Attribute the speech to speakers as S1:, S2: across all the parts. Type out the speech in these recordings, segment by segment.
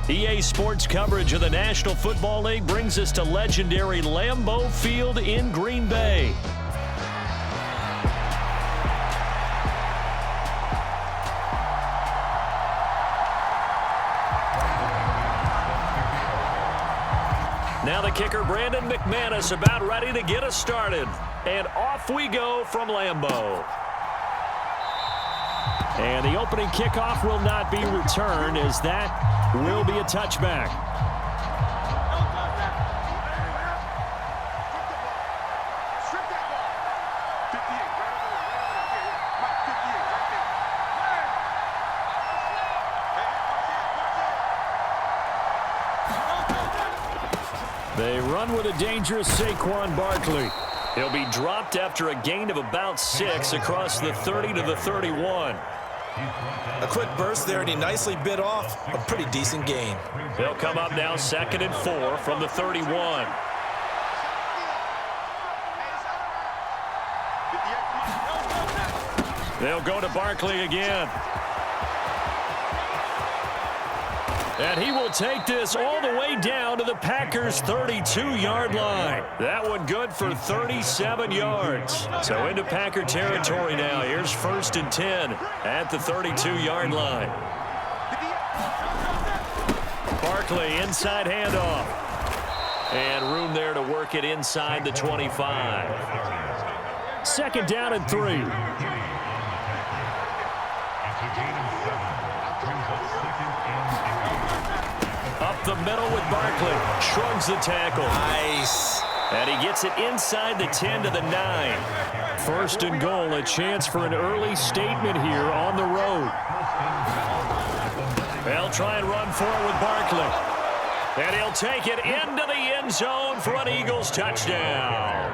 S1: EA Sports coverage of the National Football League brings us to legendary Lambeau Field in Green Bay. Now the kicker, Brandon McManus, about ready to get us started. And off we go from Lambeau. And the opening kickoff will not be returned, as that will be a touchback. They run with a dangerous Saquon Barkley. He'll be dropped after a gain of about 6 across the 30 to the 31.
S2: A quick burst there, and he nicely bit off a pretty decent gain.
S1: They'll come up now 2nd and 4 from the 31. They'll go to Barkley again. And he will take this all the way down to the Packers' 32-yard line. That one good for 37 yards. So into Packer territory now. Here's 1st and 10 at the 32-yard line. Barkley, inside handoff. And room there to work it inside the 25. 2nd down and 3. Up the middle with Barkley. Shrugs the tackle.
S2: Nice.
S1: And he gets it inside the 10 to the 9. 1st and goal, a chance for an early statement here on the road. They'll try and run forward with Barkley. And he'll take it into the end zone for an Eagles touchdown.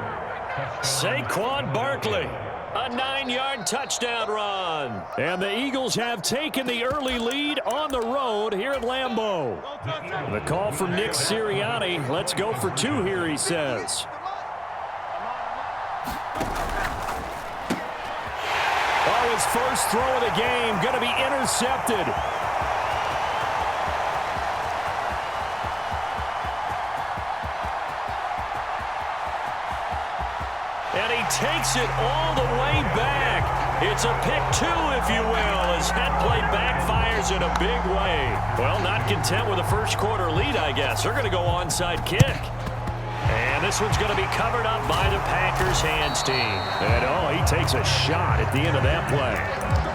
S1: Saquon Barkley. A 9-yard touchdown run. And the Eagles have taken the early lead on the road here at Lambeau. The call from Nick Sirianni. Let's go for 2 here, he says. Oh, his first throw of the game going to be intercepted. And he takes it all the way back. It's a pick 2, if you will, as that play backfires in a big way. Well, not content with a first quarter lead, I guess. They're going to go onside kick. And this one's going to be covered up by the Packers hands team. And, oh, he takes a shot at the end of that play.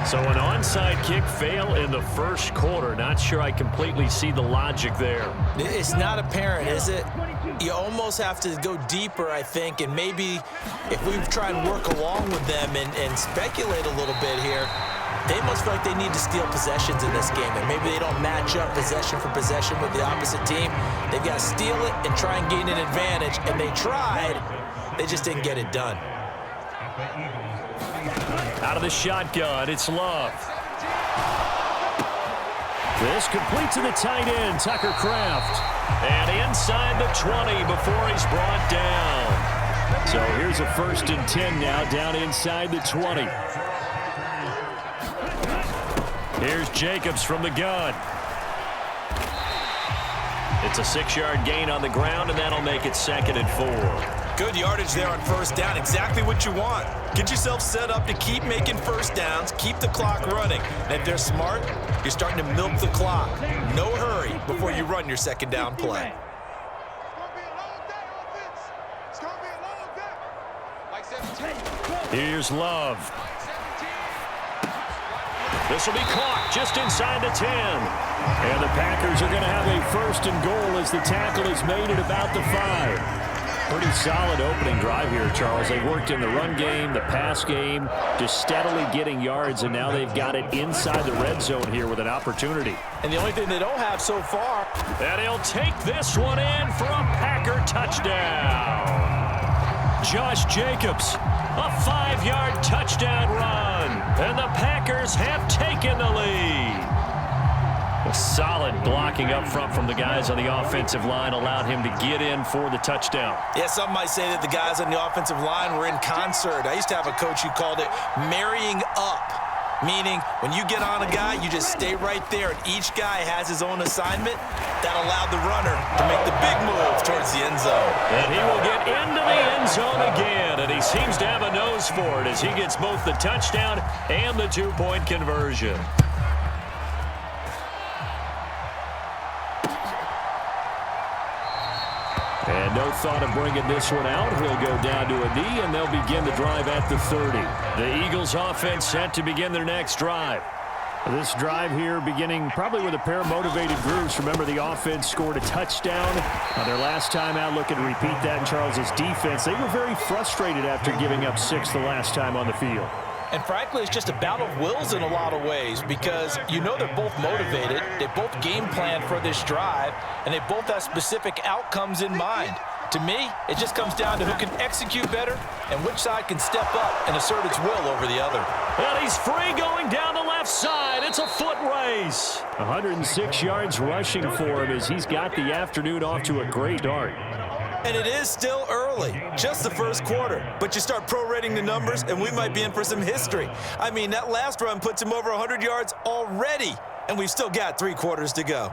S1: So an onside kick fail in the first quarter. Not sure I completely see the logic there.
S2: It's not apparent, is it? You almost have to go deeper, I think, and maybe if we try and work along with them and speculate a little bit here, they must feel like they need to steal possessions in this game, and maybe they don't match up possession for possession with the opposite team. They've got to steal it and try and gain an advantage, and they tried. They just didn't get it done.
S1: Out of the shotgun, it's Love. This complete to the tight end, Tucker Kraft. And inside the 20 before he's brought down. So here's a 1st and 10 now, down inside the 20. Here's Jacobs from the gun. It's a 6-yard gain on the ground, and that'll make it 2nd and 4.
S2: Good yardage there on 1st down. Exactly what you want. Get yourself set up to keep making 1st downs, keep the clock running. And if they're smart, you're starting to milk the clock. No hurry before you run your 2nd down play.
S1: Here's Love. This will be caught just inside the 10. And the Packers are going to have a 1st and goal as the tackle is made at about the 5. Pretty solid opening drive here, Charles. They worked in the run game, the pass game, just steadily getting yards, and now they've got it inside the red zone here with an opportunity.
S2: And the only thing they don't have so far.
S1: And he'll take this one in for a Packer touchdown. Josh Jacobs, a 5-yard touchdown run. And the Packers have taken the lead. Solid blocking up front from the guys on the offensive line allowed him to get in for the touchdown.
S2: Yeah, some might say that the guys on the offensive line were in concert. I used to have a coach who called it marrying up. Meaning, when you get on a guy, you just stay right there, and each guy has his own assignment. That allowed the runner to make the big move towards the end zone.
S1: And he will get into the end zone again, and he seems to have a nose for it as he gets both the touchdown and the two-point conversion. And no thought of bringing this one out. He'll go down to a knee, and they'll begin the drive at the 30. The Eagles offense set to begin their next drive.
S3: This drive here beginning probably with a pair of motivated groups. Remember, the offense scored a touchdown. Their last time out, looking to repeat that in Charles's defense. They were very frustrated after giving up 6 the last time on the field.
S2: And frankly, it's just a battle of wills in a lot of ways because you know they're both motivated, they both game plan for this drive, and they both have specific outcomes in mind. To me, it just comes down to who can execute better and which side can step up and assert its will over the other.
S1: And he's free going down the left side. It's a foot race.
S3: 106 yards rushing for him as he's got the afternoon off to a great start.
S2: And it is still early, just the first quarter. But you start prorating the numbers, and we might be in for some history. I mean, that last run puts him over 100 yards already, and we've still got 3 quarters to go.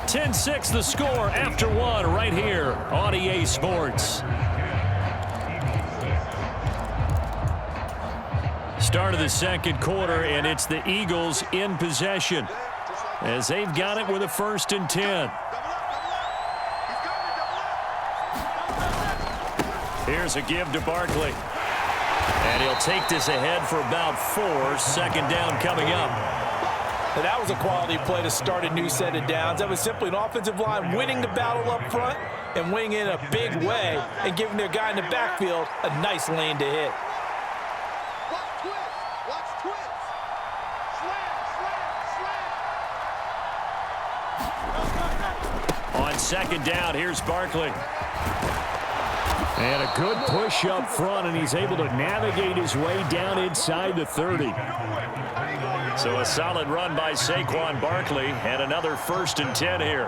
S1: "10-6 the score after 1 right here on EA Sports. Start of the second quarter, and it's the Eagles in possession as they've got it with a 1st and 10. Here's a give to Barkley. And he'll take this ahead for about 4. Second down coming up.
S2: And that was a quality play to start a new set of downs. That was simply an offensive line winning the battle up front and winning in a big way and giving their guy in the backfield a nice lane to hit.
S1: On second down, here's Barkley.
S3: And a good push up front, and he's able to navigate his way down inside the 30.
S1: So a solid run by Saquon Barkley and another 1st and 10 here.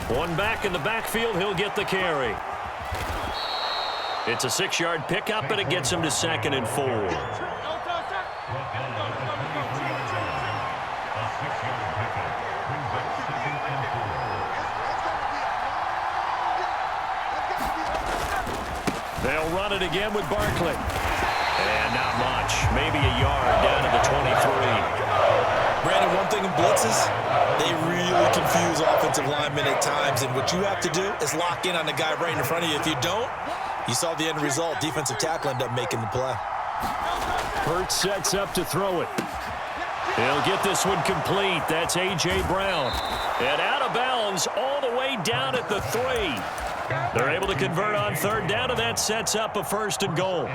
S1: One back in the backfield, he'll get the carry. It's a 6-yard pickup, and it gets him to 2nd and 4. They'll run it again with Barkley. And not much. Maybe a yard down to the 23.
S2: Brandon, one thing in blitzes, they really confuse offensive linemen at times, and what you have to do is lock in on the guy right in front of you. If you don't, you saw the end result. Defensive tackle ended up making the play.
S3: Hurts sets up to throw it.
S1: He'll get this one complete. That's A.J. Brown. And out of bounds all the way down at the 3. They're able to convert on 3rd down, and that sets up a 1st and goal.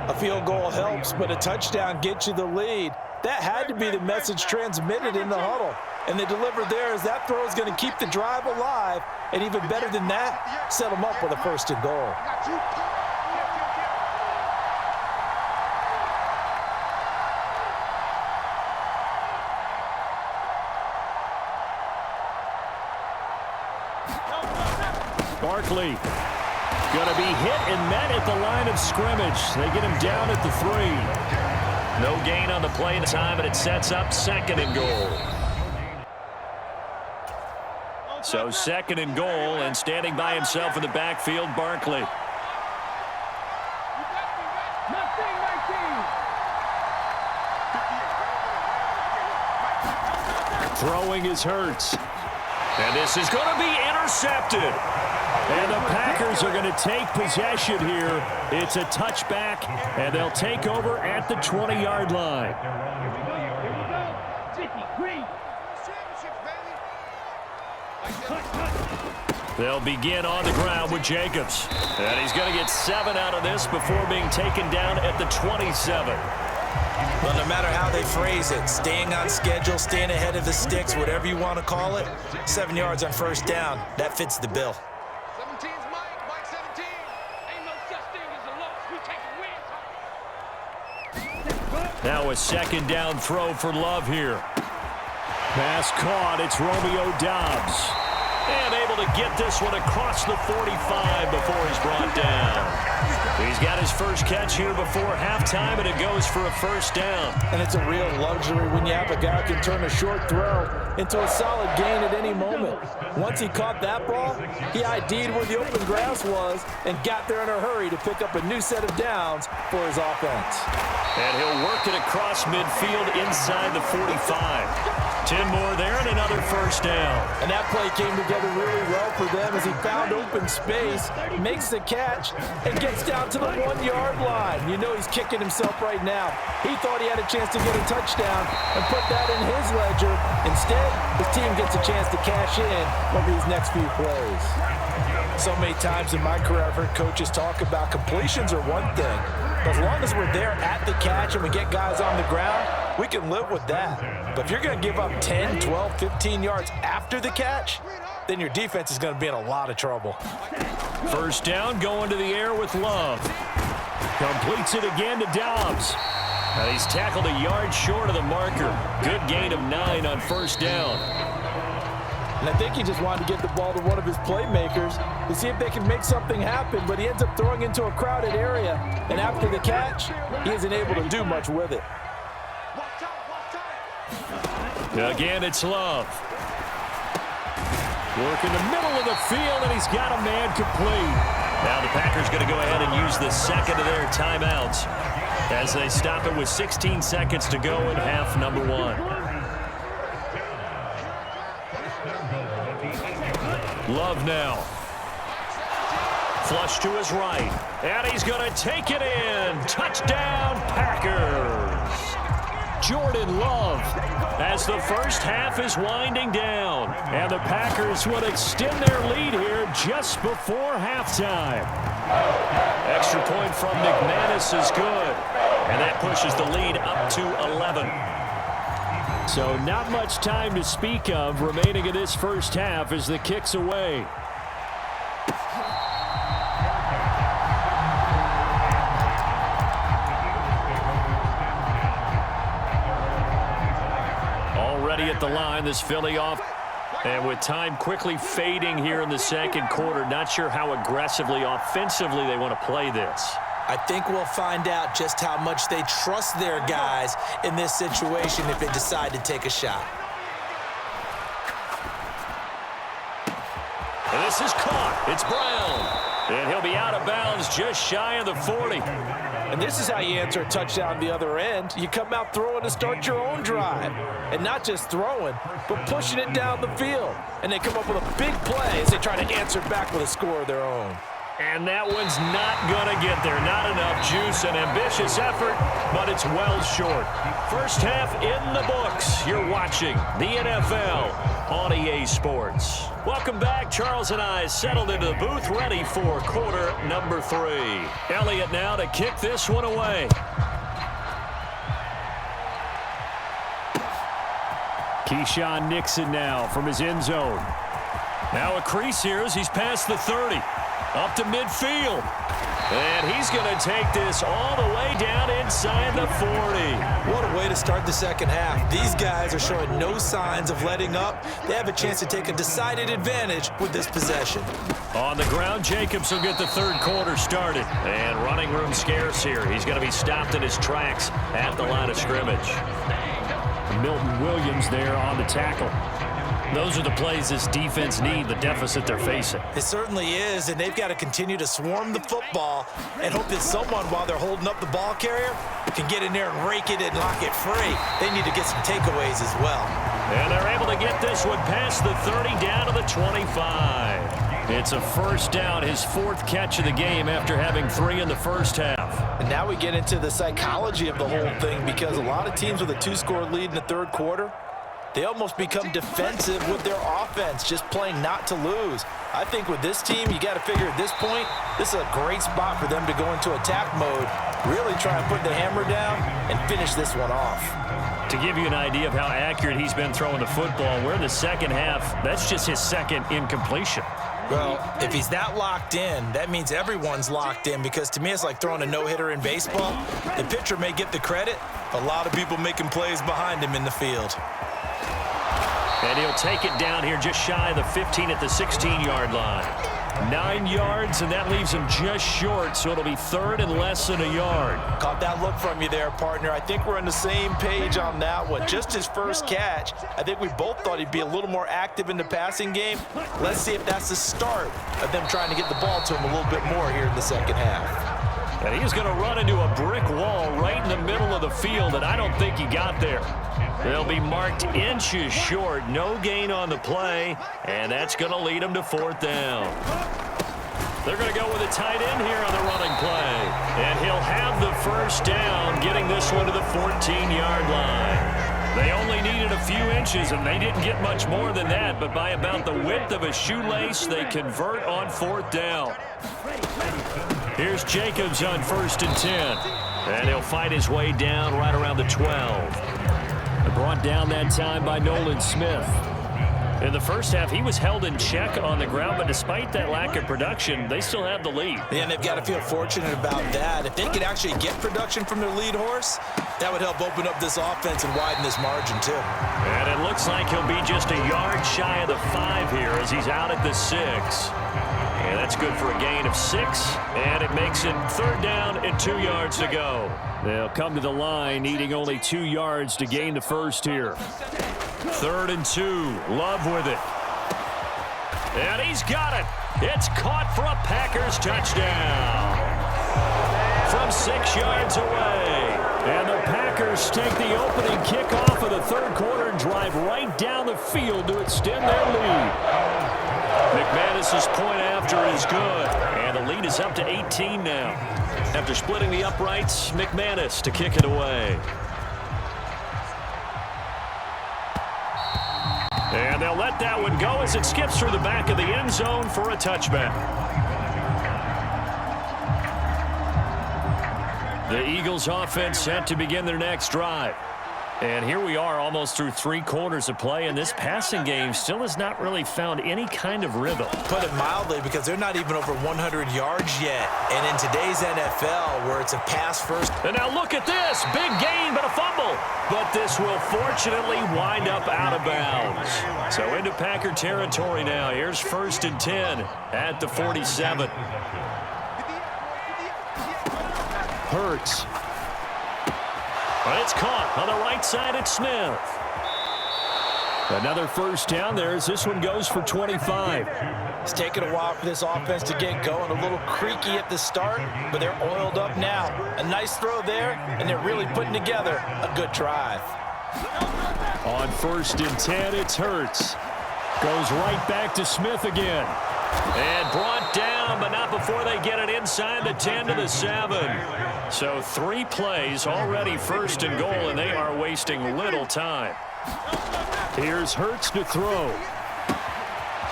S2: A field goal helps, but a touchdown gets you the lead. That had to be the message transmitted in the huddle. And they delivered there as that throw is going to keep the drive alive. And even better than that, set them up with a 1st and goal.
S3: Barkley going to be hit and met at the line of scrimmage. They get him down at the 3.
S1: No gain on the play in time, and it sets up 2nd and goal. So 2nd and goal, and standing by himself in the backfield, Barkley.
S3: Throwing is Hurts.
S1: And this is going to be intercepted.
S3: And the Packers are going to take possession here. It's a touchback, and they'll take over at the 20-yard line.
S1: They'll begin on the ground with Jacobs. And he's going to get 7 out of this before being taken down at the 27.
S2: Well, no matter how they phrase it, staying on schedule, staying ahead of the sticks, whatever you want to call it, 7 yards on 1st down, that fits the bill.
S1: Now a 2nd down throw for Love here.
S3: Pass caught. It's Romeo Doubs.
S1: And able to get this one across the 45 before he's brought down. He's got his first catch here before halftime, and it goes for a first down.
S2: And it's a real luxury when you have a guy who can turn a short throw into a solid gain at any moment. Once he caught that ball, he ID'd where the open grass was and got there in a hurry to pick up a new set of downs for his offense.
S1: And he'll work it across midfield inside the 45. 10 more there and another first down.
S2: And that play came together really well for them as he found open space, makes the catch, and gets down to the 1-yard line. You know he's kicking himself right now. He thought he had a chance to get a touchdown and put that in his ledger. Instead, his team gets a chance to cash in over these next few plays. So many times in my career, I've heard coaches talk about completions are one thing. But as long as we're there at the catch and we get guys on the ground, we can live with that. But if you're going to give up 10, 12, 15 yards after the catch, then your defense is going to be in a lot of trouble.
S1: First down, going to the air with Love. Completes it again to Dobbs. He's tackled a yard short of the marker. Good gain of 9 on first down.
S2: And I think he just wanted to get the ball to one of his playmakers to see if they can make something happen, but he ends up throwing into a crowded area. And after the catch, he isn't able to do much with it.
S1: Again, it's Love. Work in the middle of the field, and he's got a man complete. Now the Packers going to go ahead and use the second of their timeouts as they stop it with 16 seconds to go in half number 1. Love now. Flush to his right. And he's going to take it in. Touchdown, Packers. Jordan Love as the first half is winding down. And the Packers will extend their lead here just before halftime. Extra point from McManus is good. And that pushes the lead up to 11. So not much time to speak of remaining in this first half as the kick's away. Already at the line, this Philly off. And with time quickly fading here in the second quarter, not sure how aggressively, offensively they want to play this.
S2: I think we'll find out just how much they trust their guys in this situation if they decide to take a shot.
S1: And this is caught. It's Brown. And he'll be out of bounds just shy of the 40.
S2: And this is how you answer a touchdown on the other end. You come out throwing to start your own drive. And not just throwing, but pushing it down the field. And they come up with a big play as they try to answer back with a score of their own.
S1: And that one's not going to get there. Not enough juice, an ambitious effort, but it's well short. First half in the books. You're watching the NFL on EA Sports. Welcome back. Charles and I settled into the booth, ready for quarter number 3. Elliott now to kick this one away. Keyshawn Nixon now from his end zone. Now a crease here as he's past the 30. Up to midfield. And he's going to take this all the way down inside the 40.
S2: What a way to start the second half. These guys are showing no signs of letting up. They have a chance to take a decided advantage with this possession.
S1: On the ground, Jacobs will get the third quarter started. And running room scarce here. He's going to be stopped in his tracks at the line of scrimmage. Milton Williams there on the tackle. Those are the plays this defense need, the deficit they're facing.
S2: It certainly is, and they've got to continue to swarm the football and hope that someone, while they're holding up the ball carrier, can get in there and rake it and lock it free. They need to get some takeaways as well.
S1: And they're able to get this one past the 30 down to the 25. It's a first down, his 4th catch of the game after having 3 in the first half.
S2: And now we get into the psychology of the whole thing, because a lot of teams with a 2-score lead in the third quarter, they almost become defensive with their offense, just playing not to lose. I think with this team, you got to figure at this point, this is a great spot for them to go into attack mode, really try and put the hammer down and finish this one off.
S1: To give you an idea of how accurate he's been throwing the football, we're in the second half. That's just his second incompletion.
S2: Well, if he's that locked in, that means everyone's locked in, because to me it's like throwing a no-hitter in baseball. The pitcher may get the credit, a lot of people making plays behind him in the field.
S1: And he'll take it down here just shy of the 15 at the 16-yard line. 9 yards, and that leaves him just short, so it'll be third and less than a yard.
S2: Caught that look from you there, partner. I think we're on the same page on that one. Just his first catch. I think we both thought he'd be a little more active in the passing game. Let's see if that's the start of them trying to get the ball to him a little bit more here in the second half.
S1: And he's going to run into a brick wall right in the middle of the field, and I don't think he got there. They'll be marked inches short. No gain on the play, and that's going to lead him to fourth down. They're going to go with a tight end here on the running play. And he'll have the first down, getting this one to the 14-yard line. They only needed a few inches, and they didn't get much more than that, but by about the width of a shoelace, they convert on fourth down. Here's Jacobs on 1st and 10. And he'll fight his way down right around the 12. Brought down that time by Nolan Smith. In the first half, he was held in check on the ground, but despite that lack of production, they still have the lead.
S2: And they've got to feel fortunate about that. If they could actually get production from their lead horse, that would help open up this offense and widen this margin, too.
S1: And it looks like he'll be just a yard shy of the 5 here as he's out at the 6. And that's good for a gain of 6, and it makes it third down and 2 yards to go. They'll come to the line needing only 2 yards to gain the first here. 3rd and 2. Love with it. And he's got it. It's caught for a Packers touchdown. From 6 yards away. And the Packers take the opening kickoff of the third quarter and drive right down the field to extend their lead. McManus's point after is good, and the lead is up to 18 now. After splitting the uprights, McManus to kick it away. And they'll let that one go as it skips through the back of the end zone for a touchback. The Eagles offense set to begin their next drive. And here we are almost through 3 quarters of play, and this passing game still has not really found any kind of rhythm.
S2: Put it mildly, because they're not even over 100 yards yet. And in today's NFL, where it's a pass first.
S1: And now look at this. Big gain, but a fumble. But this will fortunately wind up out of bounds. So into Packer territory now. Here's 1st and 10 at the 47.
S3: Hurts.
S1: But it's caught on the right side at Smith.
S3: Another first down there as this one goes for 25.
S2: It's taken a while for this offense to get going. A little creaky at the start, but they're oiled up now. A nice throw there, and they're really putting together a good drive.
S3: On 1st and 10, it's Hurts. Goes right back to Smith again.
S1: And brought down, but not before they get it inside the 10 to the 7. So 3 plays already 1st and goal, and they are wasting little time.
S3: Here's Hurts to throw.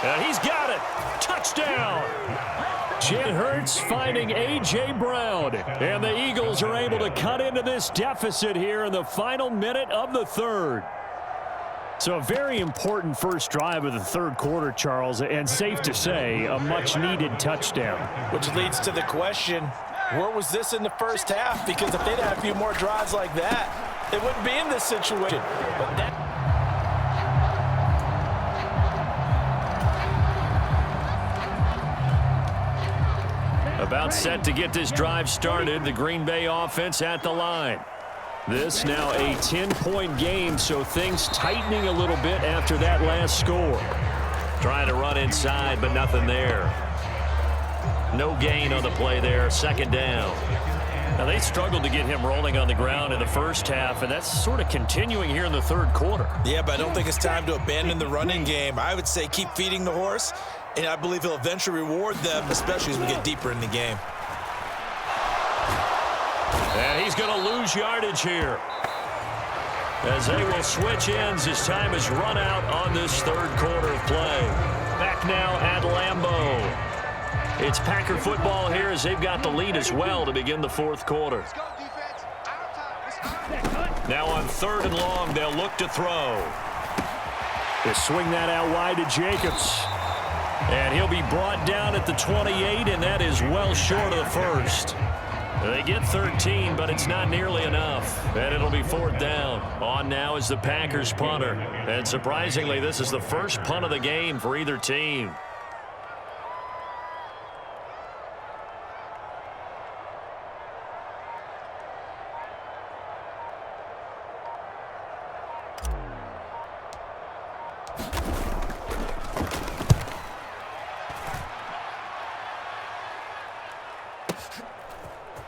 S1: And he's got it. Touchdown.
S3: Jalen Hurts finding A.J. Brown. And the Eagles are able to cut into this deficit here in the final minute of the third. So a very important first drive of the third quarter, Charles, and safe to say, a much-needed touchdown.
S2: Which leads to the question, where was this in the first half? Because if they'd had a few more drives like that, they wouldn't be in this situation. But that...
S1: About set to get this drive started, the Green Bay offense at the line. This now a 10-point game, so things tightening a little bit after that last score. Trying to run inside, but nothing there. No gain on the play there, 2nd down. Now, they struggled to get him rolling on the ground in the first half, and that's sort of continuing here in the third quarter.
S2: Yeah, but I don't think it's time to abandon the running game. I would say keep feeding the horse, and I believe he'll eventually reward them, especially as we get deeper in the game.
S1: And he's going to lose yardage here, as they will switch ends as time is run out on this third quarter of play. Back now at Lambeau. It's Packer football here as they've got the lead as well to begin the fourth quarter. Now on 3rd and long, they'll look to throw.
S3: They swing that out wide to Jacobs.
S1: And he'll be brought down at the 28, and that is well short of the first. They get 13, but it's not nearly enough. And it'll be 4th down. On now is the Packers punter. And surprisingly, this is the first punt of the game for either team.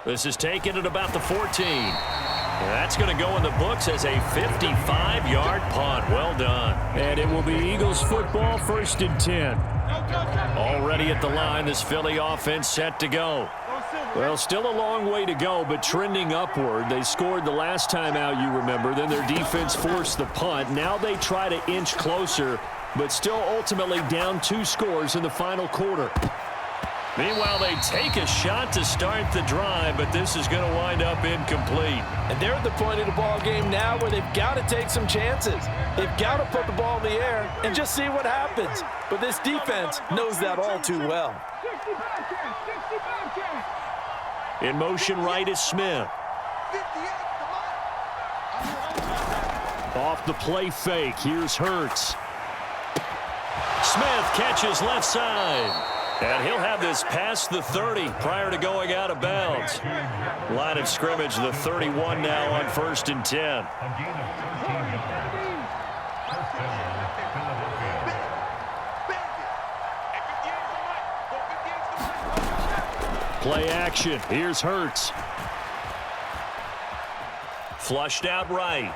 S1: This is taken at about the 14. That's going to go in the books as a 55-yard punt. Well done.
S3: And it will be Eagles football, 1st and 10.
S1: Already at the line, this Philly offense set to go.
S3: Well, still a long way to go, but trending upward. They scored the last time out, you remember. Then their defense forced the punt. Now they try to inch closer, but still ultimately down 2 scores in the final quarter.
S1: Meanwhile, they take a shot to start the drive, but this is going to wind up incomplete.
S2: And they're at the point of the ball game now where they've got to take some chances. They've got to put the ball in the air and just see what happens. But this defense knows that all too well.
S1: In motion right is Smith.
S3: Off the play fake, here's Hurts.
S1: Smith catches left side. And he'll have this past the 30 prior to going out of bounds. Line of scrimmage, the 31 now on 1st and 10.
S3: Play action. Here's Hurts.
S1: Flushed out right.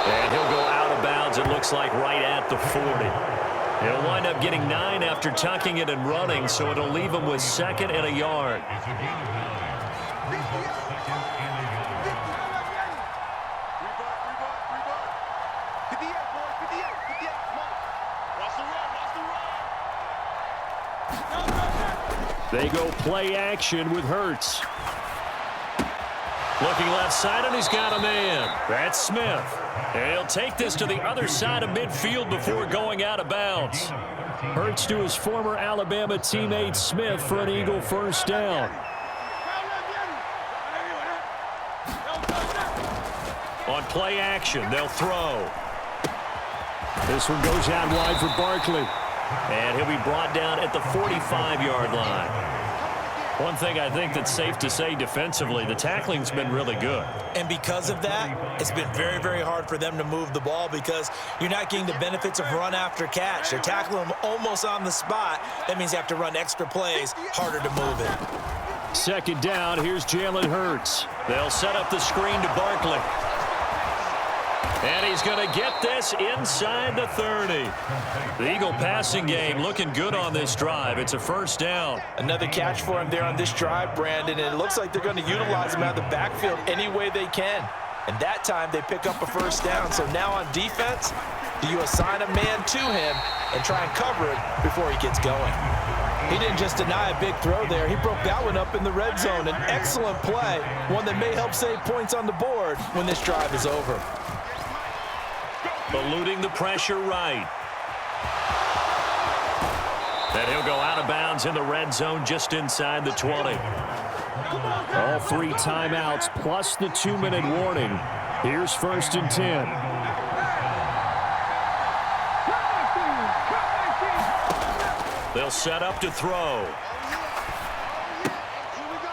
S1: And he'll go out of bounds, it looks like, right at the 40. He'll wind up getting 9 after tucking it and running, so it'll leave him with 2nd and a yard.
S3: They go play action with Hurts.
S1: Looking left side, and he's got a man. That's Smith. And he'll take this to the other side of midfield before going out of bounds.
S3: Hurts to his former Alabama teammate Smith for an Eagle 1st down.
S1: On play action, they'll throw.
S3: This one goes out wide for Barkley.
S1: And he'll be brought down at the 45-yard line. One thing I think that's safe to say defensively, the tackling's been really good.
S2: And because of that, it's been very, very hard for them to move the ball because you're not getting the benefits of run after catch. They're tackling them almost on the spot. That means you have to run extra plays, harder to move it.
S3: 2nd down, here's Jalen Hurts.
S1: They'll set up the screen to Barkley. And he's going to get this inside the 30. The Eagle passing game looking good on this drive. It's a 1st down.
S2: Another catch for him there on this drive, Brandon, and it looks like they're going to utilize him out of the backfield any way they can. And that time they pick up a 1st down. So now on defense, do you assign a man to him and try and cover it before he gets going? He didn't just deny a big throw there. He broke that one up in the red zone. An excellent play, one that may help save points on the board when this drive is over.
S1: Eluding the pressure right. Then he'll go out of bounds in the red zone just inside the 20.
S3: All 3 timeouts plus the 2-minute warning. Here's 1st and 10.
S1: They'll set up to throw.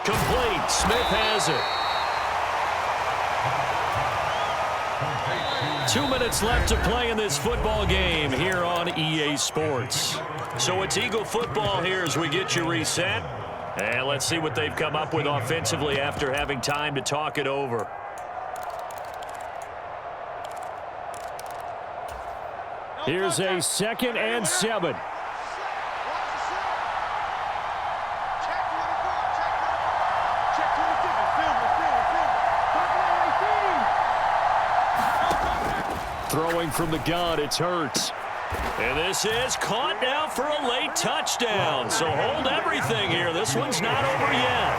S1: Complete. Smith has it. 2 minutes left to play in this football game here on EA Sports. So it's Eagle football here as we get you reset. And let's see what they've come up with offensively after having time to talk it over.
S3: Here's a 2nd and 7. Throwing from the gun, it's Hurts.
S1: And this is caught now for a late touchdown. So hold everything here. This one's not over yet.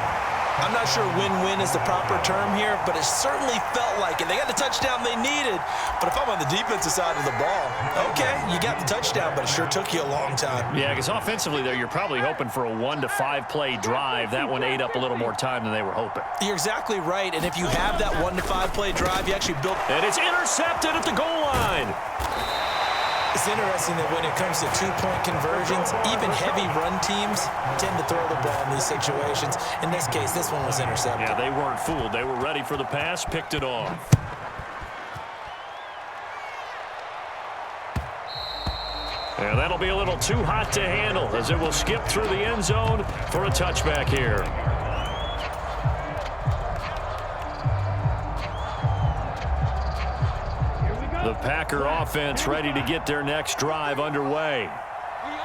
S2: I'm not not sure win-win is the proper term here, but it certainly felt like it. They got the touchdown they needed, but if I'm on the defensive side of the ball, okay, you got the touchdown, but it sure took you a long time.
S1: Yeah, because offensively there, you're probably hoping for a 1 to 5 play drive. That one ate up a little more time than they were hoping.
S2: You're exactly right, and if you have that 1 to 5 play drive, you actually built.
S1: And it's intercepted at the goal line.
S2: It's interesting that when it comes to two-point conversions, even heavy run teams tend to throw the ball in these situations. In this case, this one was intercepted.
S1: Yeah, they weren't fooled. They were ready for the pass, picked it off. And that'll be a little too hot to handle as it will skip through the end zone for a touchback here. The Packer offense ready to get their next drive underway.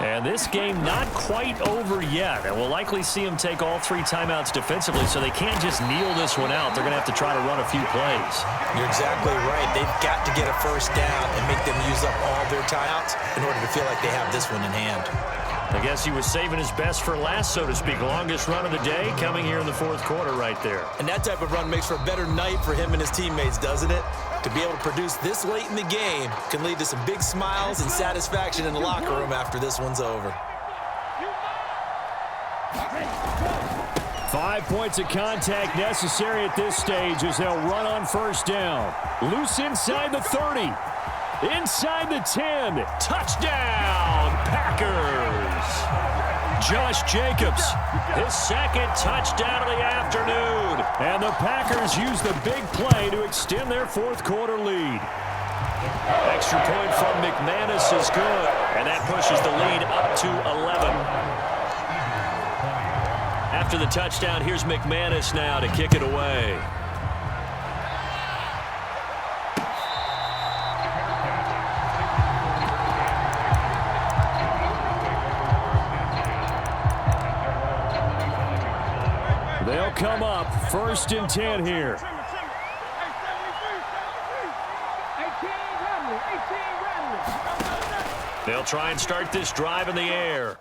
S1: And this game not quite over yet. And we'll likely see them take all 3 timeouts defensively, so they can't just kneel this one out. They're going to have to try to run a few plays.
S2: You're exactly right. They've got to get a first down and make them use up all their timeouts in order to feel like they have this one in hand.
S1: I guess he was saving his best for last, so to speak. Longest run of the day coming here in the 4th quarter right there.
S2: And that type of run makes for a better night for him and his teammates, doesn't it? To be able to produce this late in the game can lead to some big smiles and satisfaction in the locker room after this one's over.
S3: 5 points of contact necessary at this stage as they'll run on first down. Loose inside the 30. Inside the 10. Touchdown, Packers. Josh Jacobs, his 2nd touchdown of the afternoon. And the Packers use the big play to extend their 4th quarter lead. Extra point from McManus is good, and that pushes the lead up to 11. After the touchdown, here's McManus now to kick it away. They'll come up 1st and 10 here. They'll try and start this drive in the air.